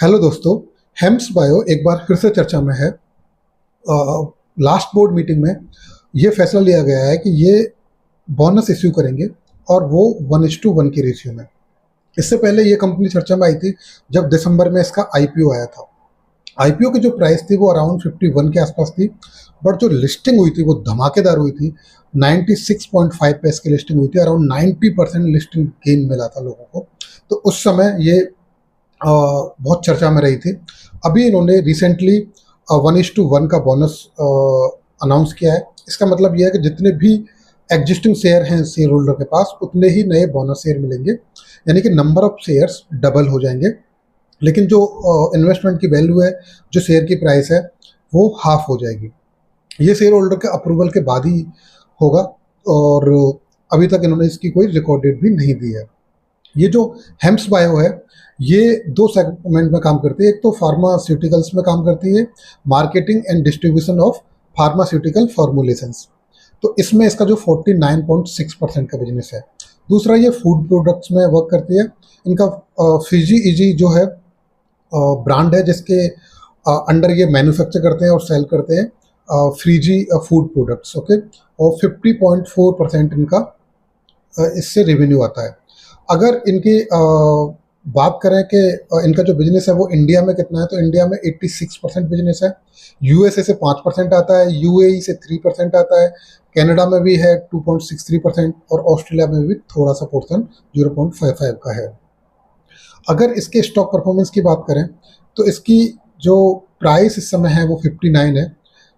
Hello दोस्तों, हेम्स bio एक बार फिर से चर्चा में है। लास्ट बोर्ड मीटिंग में ये फैसला लिया गया है कि ये बोनस इश्यू करेंगे और वो 1:1 की रेशियो में। इससे पहले ये कंपनी चर्चा में आई थी जब दिसंबर में इसका आईपीओ आया था। आईपीओ की जो प्राइस थी वो अराउंड 51 के आसपास थी, बट जो लिस्टिंग हुई थी वो धमाकेदार हुई थी। 96.5 पे इसकी लिस्टिंग हुई थी, अराउंड 90% लिस्टिंग गेन मिला था लोगों को। तो उस समय ये बहुत चर्चा में रही थी। अभी इन्होंने रिसेंटली 1:1 का बोनस अनाउंस किया है। इसका मतलब यह है कि जितने भी एग्जिस्टिंग शेयर हैं शेयर होल्डर के पास, उतने ही नए बोनस शेयर मिलेंगे, यानी कि नंबर ऑफ शेयर्स डबल हो जाएंगे। लेकिन जो इन्वेस्टमेंट की वैल्यू है, जो शेयर की प्राइस है, वो हाफ हो जाएगी। ये शेयर होल्डर के अप्रूवल के बाद ही होगा और अभी तक इन्होंने इसकी कोई रिकॉर्ड डेट भी नहीं दी है। ये जो हेम्स बायो है, ये दो सेगमेंट में काम करती है। एक तो फार्मास्यूटिकल्स में काम करती है, marketing and distribution of pharmaceutical formulations. तो इसमें इसका जो 49.6% का बिजनेस है। दूसरा, ये फूड प्रोडक्ट्स में वर्क करती है। इनका फिजी इजी जो है ब्रांड है, जिसके अंडर ये मैन्युफैक्चर करते हैं और सेल करते हैं फ्रीजी फूड प्रोडक्ट्स। ओके, और 50.4% इनका इससे रेवेन्यू आता है। अगर इनकी बात करें कि इनका जो बिजनेस है वो इंडिया में कितना है, तो इंडिया में 86% बिजनेस है। यूएसए से 5% आता है, यूएई से 3% आता है, कनाडा में भी है 2.63% और ऑस्ट्रेलिया में भी थोड़ा सा पोर्शन 0.55 का है। अगर इसके स्टॉक परफॉर्मेंस की बात करें तो इसकी जो प्राइस इस समय है वो 59 है।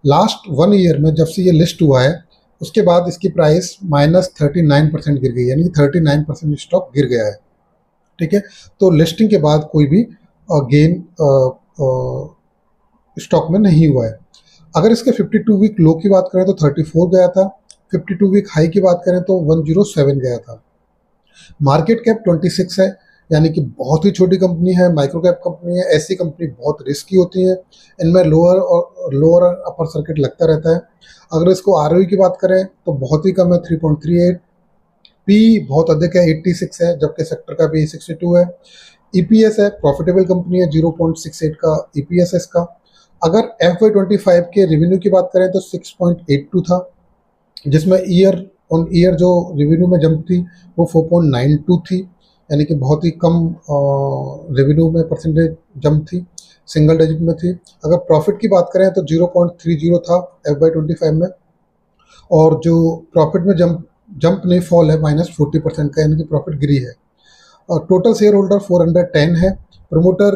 लास्ट 1 ईयर में जब से ये लिस्ट हुआ है, उसके बाद इसकी प्राइस -39% गिर गई, यानी कि 39% स्टॉक गिर गया है। ठीक है, तो लिस्टिंग के बाद कोई भी गेन स्टॉक में नहीं हुआ है। अगर इसके 52 वीक लो की बात करें तो 34 गया था, 52 वीक हाई की बात करें तो 107 गया था। मार्केट कैप 26 है, यानी कि बहुत ही छोटी कंपनी है, माइक्रो कैप कंपनी है। ऐसी कंपनी बहुत रिस्की होती है, इनमें लोअर अपर सर्किट लगता रहता है। अगर इसको आरओई की बात करें तो बहुत ही कम है, 3.38। पी बहुत अधिक है, 86 है, जबकि सेक्टर का भी 62 है। ईपीएस है, प्रॉफिटेबल कंपनी है, 0.68 का ईपीएस है इसका। अगर FY25 के रेवेन्यू की बात करें तो 6.82 था, जिसमें ईयर ऑन ईयर जो रेवेन्यू में जंप थी वो 4.92 थी, यानी कि बहुत ही कम रेवेन्यू में परसेंटेज जंप थी, सिंगल डिजिट में थी। अगर प्रॉफिट की बात करें तो 0.30 था FY25 में, और जो प्रॉफिट में जंप नहीं, फॉल है -40% का, यानी कि प्रॉफिट गिरी है। और टोटल शेयर होल्डर 410 है। प्रमोटर